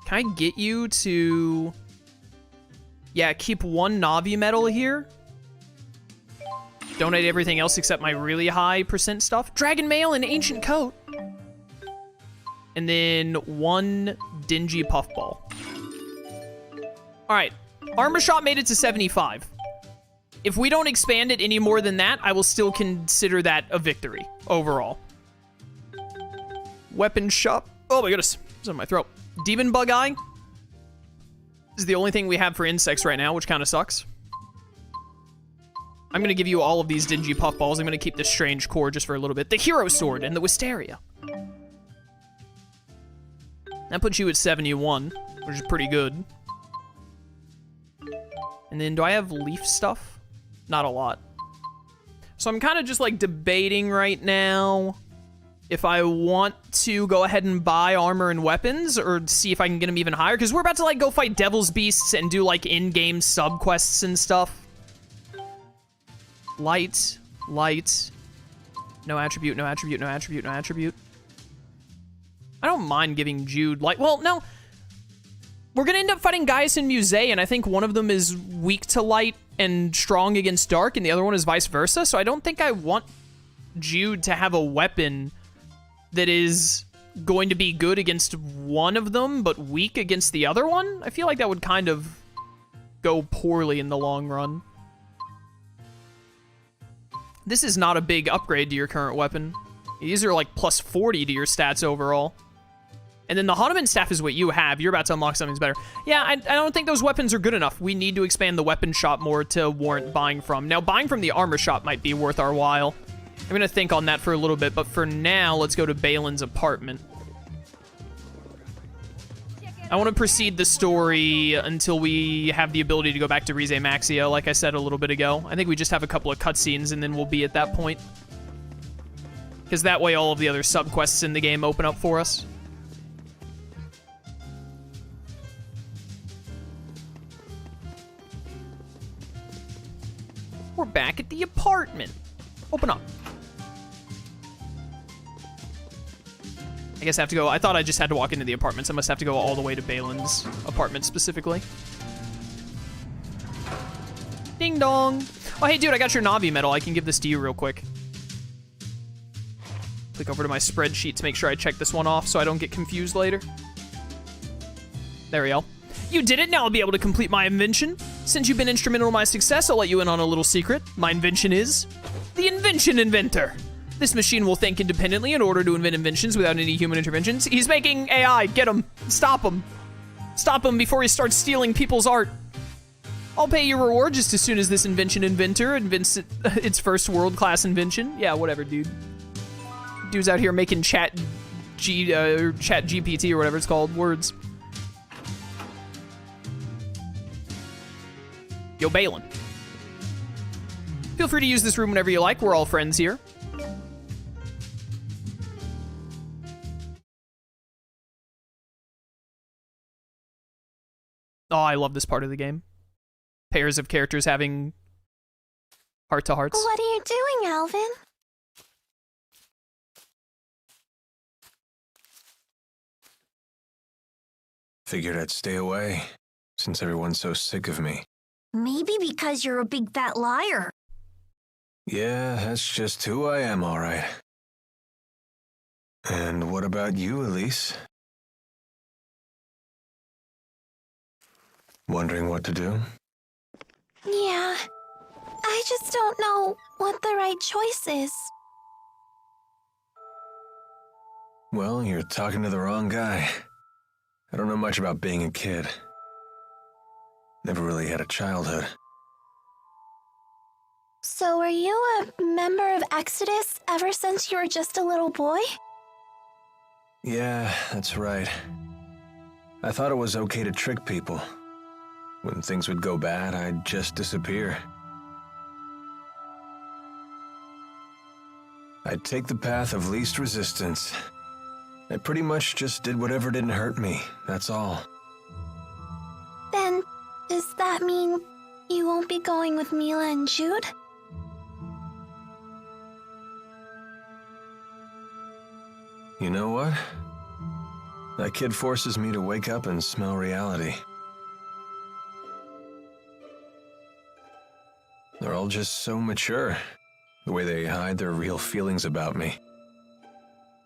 Can I get you to... Yeah, keep 1 Navi medal here. Donate everything else except my really high % stuff. Dragon Mail and Ancient Coat. And then 1 Dingy Puffball. Alright, Armor Shot made it to 75. If we don't expand it any more than that, I will still consider that a victory overall. Weapon Shop. Oh my goodness, it's in my throat. Demon Bug Eye. This is the only thing we have for insects right now, which kind of sucks. I'm going to give you all of these Dingy Puffballs. I'm going to keep this Strange Core just for a little bit. The Hero Sword and the Wisteria. That puts you at 71, which is pretty good. And then, do I have leaf stuff? Not a lot. So I'm kind of just, like, debating right now if I want to go ahead and buy armor and weapons or see if I can get them even higher. Because we're about to, like, go fight Devil's Beasts and do, like, in-game sub-quests and stuff. Light, light. No attribute, no attribute, no attribute, no attribute. I don't mind giving Jude light. Well, no. We're going to end up fighting Gaius and Muse, and I think one of them is weak to light and strong against dark, and the other one is vice versa. So I don't think I want Jude to have a weapon that is going to be good against one of them, but weak against the other one. I feel like that would kind of go poorly in the long run. This is not a big upgrade to your current weapon. These are like plus 40 to your stats overall. And then the Hanuman Staff is what you have. You're about to unlock something better. Yeah, I don't think those weapons are good enough. We need to expand the weapon shop more to warrant buying from. Now, buying from the armor shop might be worth our while. I'm going to think on that for a little bit, but for now, let's go to Balin's apartment. I want to proceed the story until we have the ability to go back to Rieze Maxia, like I said a little bit ago. I think we just have a couple of cutscenes, and then we'll be at that point. Because that way all of the other sub-quests in the game open up for us. We're back at the apartment. Open up. I guess I have to go. I thought I just had to walk into the apartments. I must have to go all the way to Balin's apartment specifically. Ding dong. Oh, hey, dude, I got your Navi medal. I can give this to you real quick. Click over to my spreadsheet to make sure I check this one off so I don't get confused later. There we go. You did it. Now I'll be able to complete my invention. Since you've been instrumental in my success, I'll let you in on a little secret. My invention is the Invention Inventor. This machine will think independently in order to invent inventions without any human interventions. He's making AI. Get him. Stop him. Stop him before he starts stealing people's art. I'll pay your reward just as soon as this Invention Inventor invents its first world-class invention. Yeah, whatever, dude. Dude's out here making chat GPT or whatever it's called. Words. Yo, Balin. Feel free to use this room whenever you like. We're all friends here. Oh, I love this part of the game. Pairs of characters having heart-to-hearts. What are you doing, Alvin? Figured I'd stay away, since everyone's so sick of me. Maybe because you're a big fat liar. Yeah, that's just who I am, all right. And what about you, Elise? Wondering what to do? Yeah, I just don't know what the right choice is. Well, you're talking to the wrong guy. I don't know much about being a kid. Never really had a childhood. So were you a member of Exodus ever since you were just a little boy? Yeah, that's right. I thought it was okay to trick people. When things would go bad, I'd just disappear. I'd take the path of least resistance. I pretty much just did whatever didn't hurt me, that's all. Then, does that mean you won't be going with Milla and Jude? You know what? That kid forces me to wake up and smell reality. They're all just so mature, the way they hide their real feelings about me.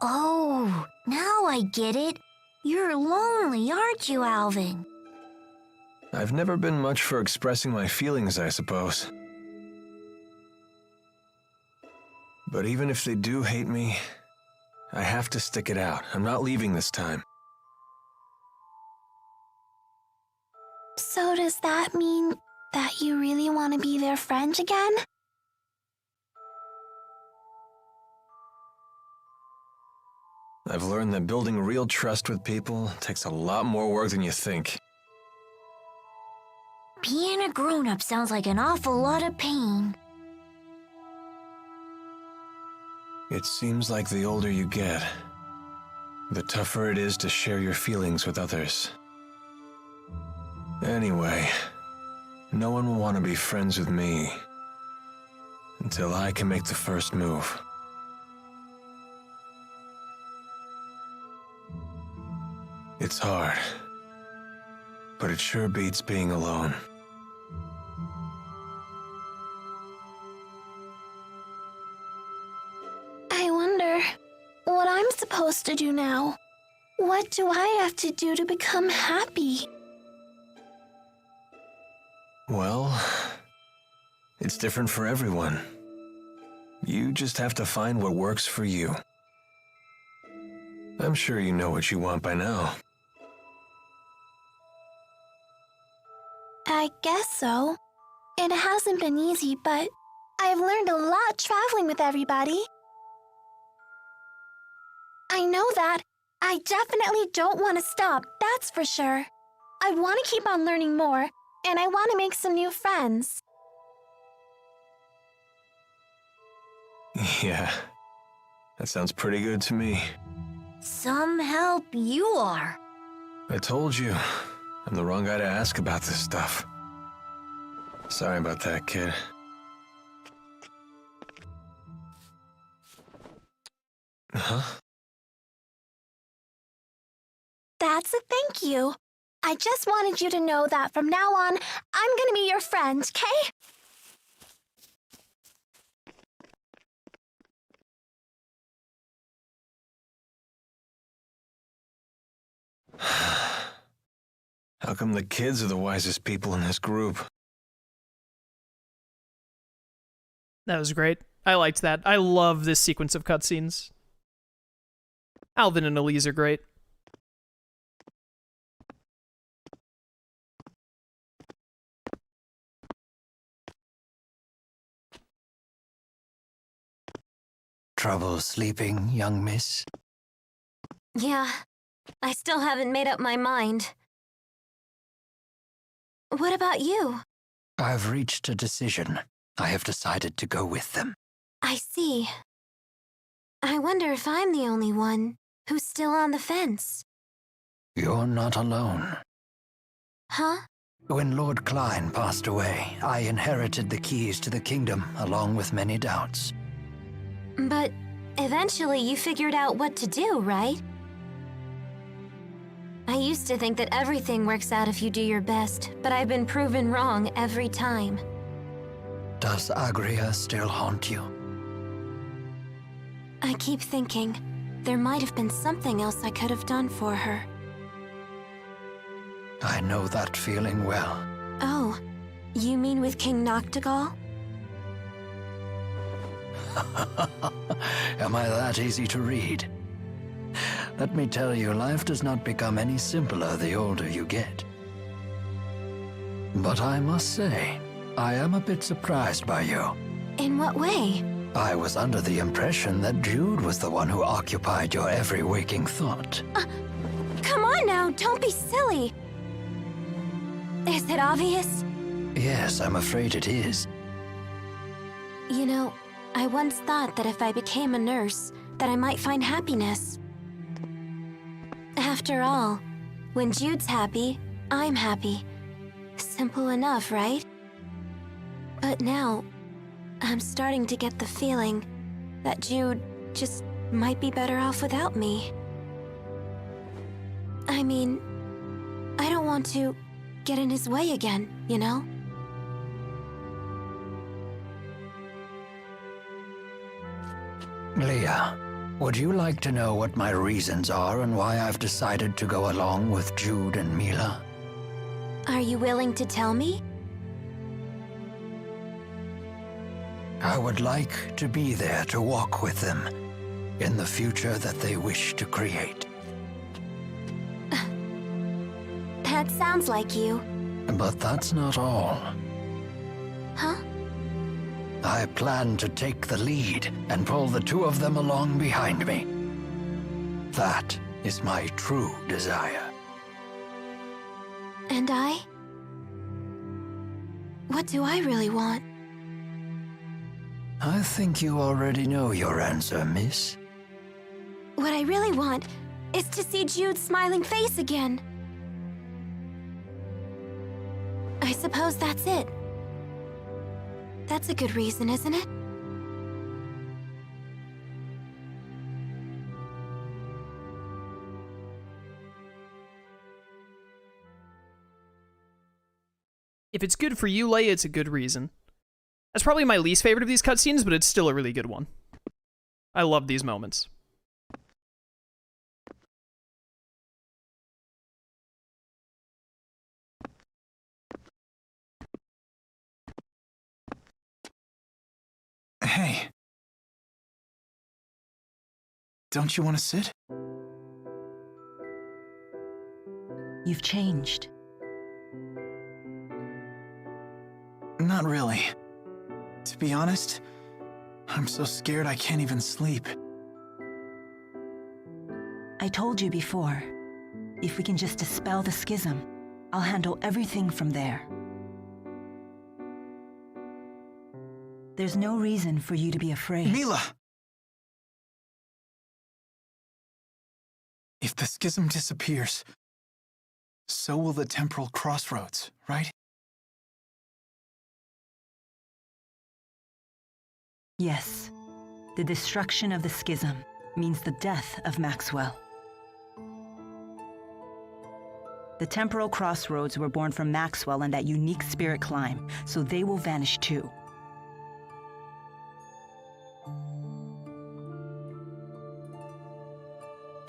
Oh, now I get it. You're lonely, aren't you, Alvin? I've never been much for expressing my feelings, I suppose. But even if they do hate me, I have to stick it out. I'm not leaving this time. So does that mean that you really want to be their friend again? I've learned that building real trust with people takes a lot more work than you think. Being a grown-up sounds like an awful lot of pain. It seems like the older you get, the tougher it is to share your feelings with others. Anyway, no one will want to be friends with me until I can make the first move. It's hard, but it sure beats being alone. I wonder what I'm supposed to do now. What do I have to do to become happy? Well, it's different for everyone. You just have to find what works for you. I'm sure you know what you want by now. I guess so. It hasn't been easy, but I've learned a lot traveling with everybody. I know that. I definitely don't want to stop, that's for sure. I want to keep on learning more, and I want to make some new friends. Yeah, that sounds pretty good to me. Some help you are. I told you, I'm the wrong guy to ask about this stuff. Sorry about that, kid. Huh? That's a thank you. I just wanted you to know that from now on, I'm gonna be your friend, okay? How come the kids are the wisest people in this group? That was great. I liked that. I love this sequence of cutscenes. Alvin and Elise are great. Trouble sleeping, young miss? Yeah, I still haven't made up my mind. What about you? I've reached a decision. I have decided to go with them. I see. I wonder if I'm the only one who's still on the fence. You're not alone. Huh? When Lord Klein passed away, I inherited the keys to the kingdom, along with many doubts. But eventually you figured out what to do, right? I used to think that everything works out if you do your best, but I've been proven wrong every time. Does Agria still haunt you? I keep thinking there might have been something else I could have done for her. I know that feeling well. Oh, you mean with King Noctigal? Am I that easy to read? Let me tell you, life does not become any simpler the older you get. But I must say, I am a bit surprised by you. In what way? I was under the impression that Jude was the one who occupied your every waking thought. Come on now, don't be silly. Is it obvious? Yes, I'm afraid it is. You know, I once thought that if I became a nurse, that I might find happiness. After all, when Jude's happy, I'm happy. Simple enough, right? But now, I'm starting to get the feeling that Jude just might be better off without me. I mean, I don't want to get in his way again, you know? Leah, would you like to know what my reasons are and why I've decided to go along with Jude and Milla? Are you willing to tell me? I would like to be there to walk with them in the future that they wish to create. That sounds like you. But that's not all. Huh? I plan to take the lead and pull the two of them along behind me. That is my true desire. And I? What do I really want? I think you already know your answer, miss. What I really want is to see Jude's smiling face again. I suppose that's it. That's a good reason, isn't it? If it's good for you, Leia, it's a good reason. That's probably my least favorite of these cutscenes, but it's still a really good one. I love these moments. Hey. Don't you want to sit? You've changed. Not really. To be honest, I'm so scared I can't even sleep. I told you before, if we can just dispel the schism, I'll handle everything from there. There's no reason for you to be afraid. Milla! If the schism disappears, so will the temporal crossroads, right? Yes. The destruction of the schism means the death of Maxwell. The temporal crossroads were born from Maxwell and that unique spirit climb, so they will vanish too.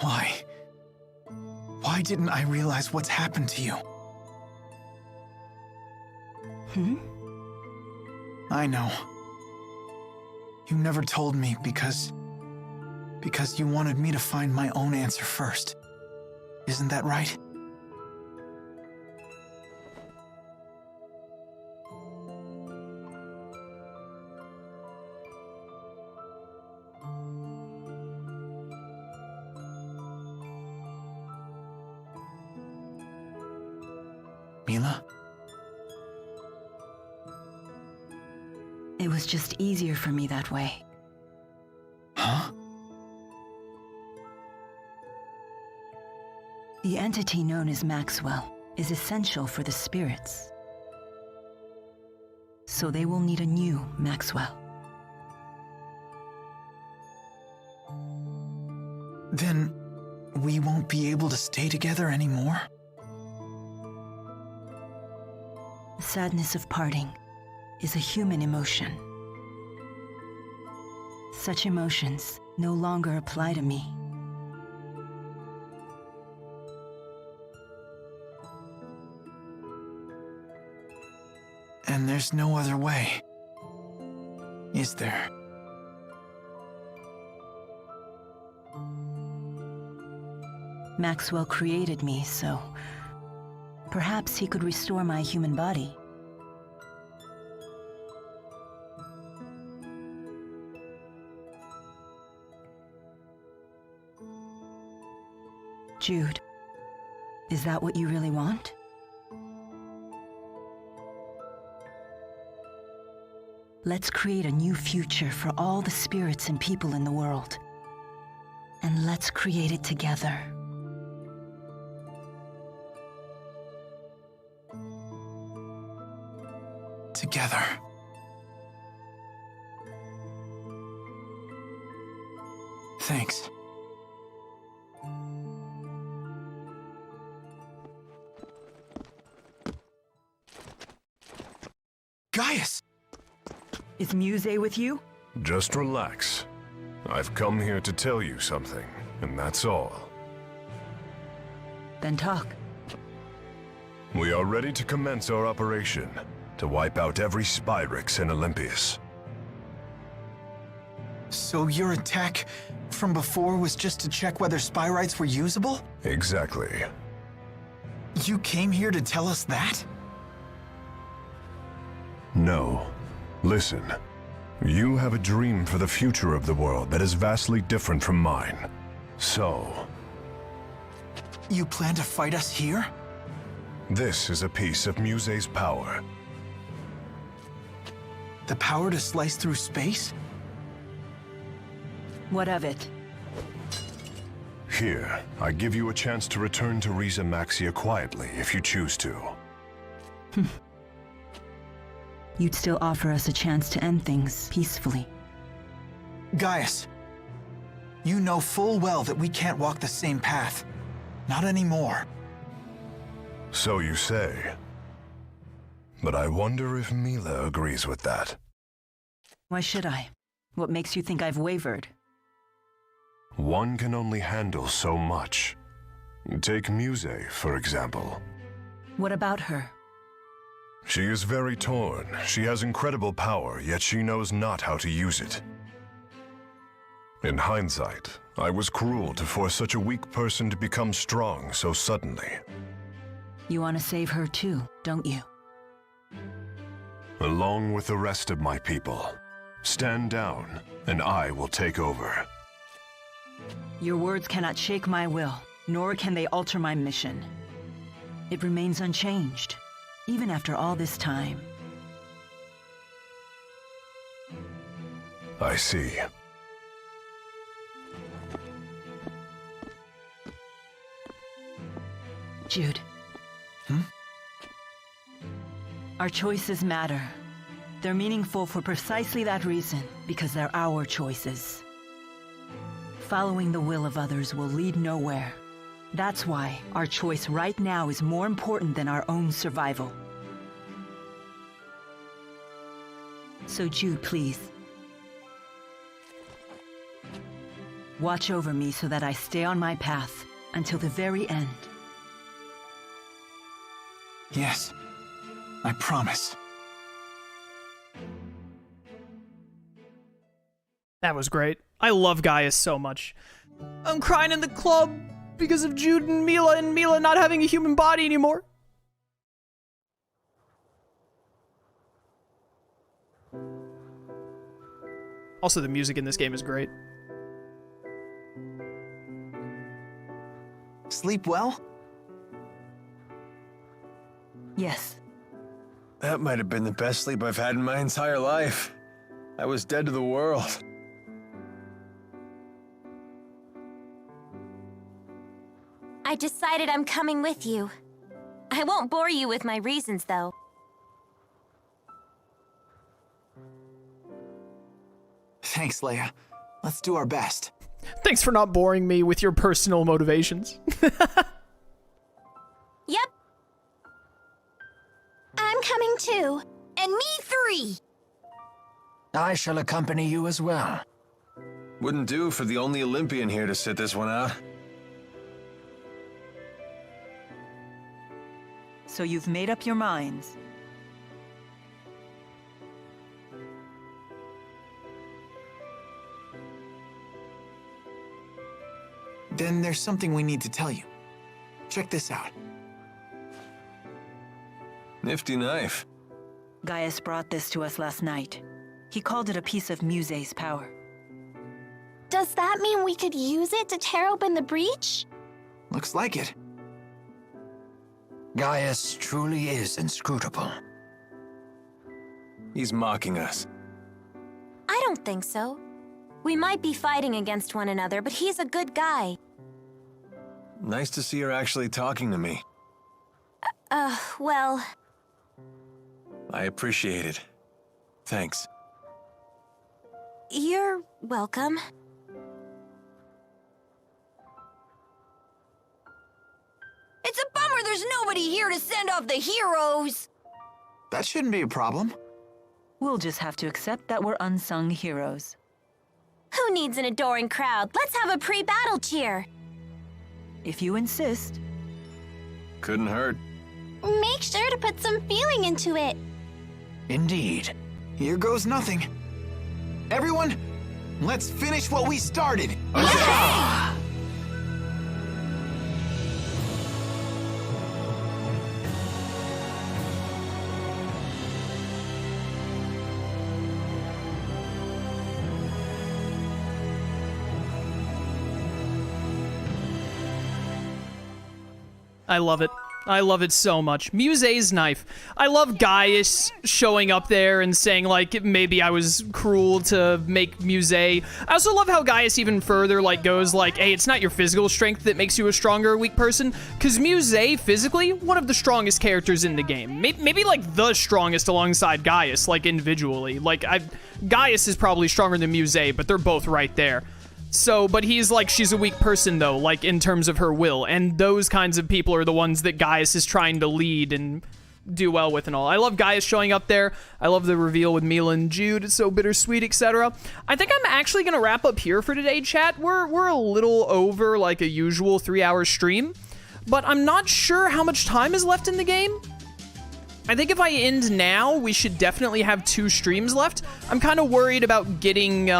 Why? Why didn't I realize what's happened to you? I know. You never told me because you wanted me to find my own answer first. Isn't that right? Milla? It was just easier for me that way. Huh? The entity known as Maxwell is essential for the spirits. So they will need a new Maxwell. Then we won't be able to stay together anymore? The sadness of parting is a human emotion. Such emotions no longer apply to me. And there's no other way, is there? Maxwell created me, so perhaps he could restore my human body. Jude, is that what you really want? Let's create a new future for all the spirits and people in the world. And let's create it together. Together. Thanks. Gaius! Is Muse with you? Just relax. I've come here to tell you something, and that's all. Then talk. We are ready to commence our operation, to wipe out every Spyrix in Olympias. So your attack from before was just to check whether Spyrites were usable? Exactly. You came here to tell us that? No. Listen. You have a dream for the future of the world that is vastly different from mine. So... You plan to fight us here? this is a piece of Muse's power. The power to slice through space? What of it? Here, I give you a chance to return to Rieze Maxia quietly if you choose to. You'd still offer us a chance to end things peacefully. Gaius, you know full well that we can't walk the same path. Not anymore. So you say. But I wonder if Milla agrees with that. Why should I? What makes you think I've wavered? One can only handle so much. Take Muse, for example. What about her? She is very torn. She has incredible power, yet she knows not how to use it. In hindsight, I was cruel to force such a weak person to become strong so suddenly. You want to save her too, don't you? Along with the rest of my people. Stand down, and I will take over. Your words cannot shake my will, nor can they alter my mission. It remains unchanged, even after all this time. I see. Jude. Our choices matter. They're meaningful for precisely that reason, because they're our choices. Following the will of others will lead nowhere. That's why our choice right now is more important than our own survival. So Jude, please. Watch over me so that I stay on my path until the very end. Yes, I promise. That was great. I love Gaius so much. I'm crying in the club because of Jude and Milla not having a human body anymore. Also, the music in this game is great. Sleep well? Yes. That might have been the best sleep I've had in my entire life. I was dead to the world. I decided I'm coming with you. I won't bore you with my reasons, though. Thanks, Leia. Let's do our best. Thanks for not boring me with your personal motivations. Yep. I'm coming too. And me 3. I shall accompany you as well. Wouldn't do for the only Olympian here to sit this one out. So you've made up your minds. Then there's something we need to tell you. Check this out. Nifty knife. Gaius brought this to us last night. He called it a piece of Muse's power. Does that mean we could use it to tear open the breach? Looks like it. Gaius truly is inscrutable. He's mocking us. I don't think so. We might be fighting against one another, but he's a good guy. Nice to see her actually talking to me. Well... I appreciate it. Thanks. You're welcome. It's a bummer there's nobody here to send off the heroes. That shouldn't be a problem. We'll just have to accept that we're unsung heroes. Who needs an adoring crowd? Let's have a pre-battle cheer. If you insist. Couldn't hurt. Make sure to put some feeling into it. Indeed. Here goes nothing. Everyone, let's finish what we started. I love it. I love it so much. Muse's knife. I love Gaius showing up there and saying, like, maybe I was cruel to make Muse. I also love how Gaius even further, like, goes, like, hey, it's not your physical strength that makes you a stronger or weak person, because Muse, physically, one of the strongest characters in the game. Maybe, like, the strongest alongside Gaius, like, individually. Like, Gaius is probably stronger than Muse, but they're both right there. So, but he's like, she's a weak person, though, like, in terms of her will. And those kinds of people are the ones that Gaius is trying to lead and do well with and all. I love Gaius showing up there. I love the reveal with Milla and Jude. It's so bittersweet, etc. I think I'm actually going to wrap up here for today, chat. We're a little over, like, a usual 3-hour stream. But I'm not sure how much time is left in the game. I think if I end now, we should definitely have 2 streams left. I'm kind of worried about getting,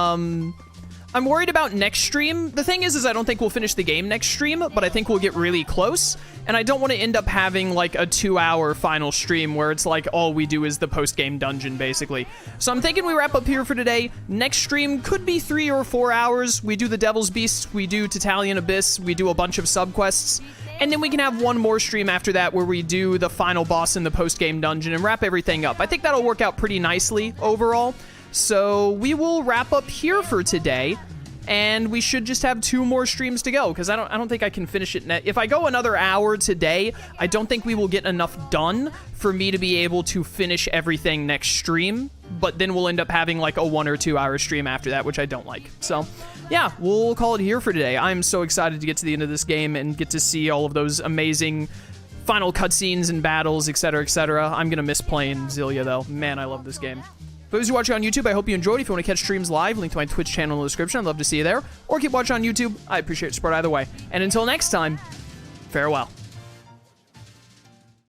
I'm worried about next stream. The thing is I don't think we'll finish the game next stream, but I think we'll get really close. And I don't want to end up having like a 2-hour final stream where it's like all we do is the post-game dungeon, basically. So I'm thinking we wrap up here for today. Next stream could be 3 or 4 hours. We do the Devil's Beast, we do Tatalian Abyss, we do a bunch of subquests. And then we can have one more stream after that where we do the final boss in the post-game dungeon and wrap everything up. I think that'll work out pretty nicely overall. So we will wrap up here for today, and we should just have 2 more streams to go, because I don't think I can finish it. If I go another hour today, I don't think we will get enough done for me to be able to finish everything next stream, but then we'll end up having like a 1 or 2 hour stream after that, which I don't like. So yeah, we'll call it here for today. I'm so excited to get to the end of this game and get to see all of those amazing final cutscenes and battles, etc., etc. I'm gonna miss playing Xillia, though. Man, I love this game. For those who watch on YouTube, I hope you enjoyed. If you want to catch streams live, link to my Twitch channel in the description. I'd love to see you there. Or keep watching on YouTube. I appreciate your support either way. And until next time, farewell.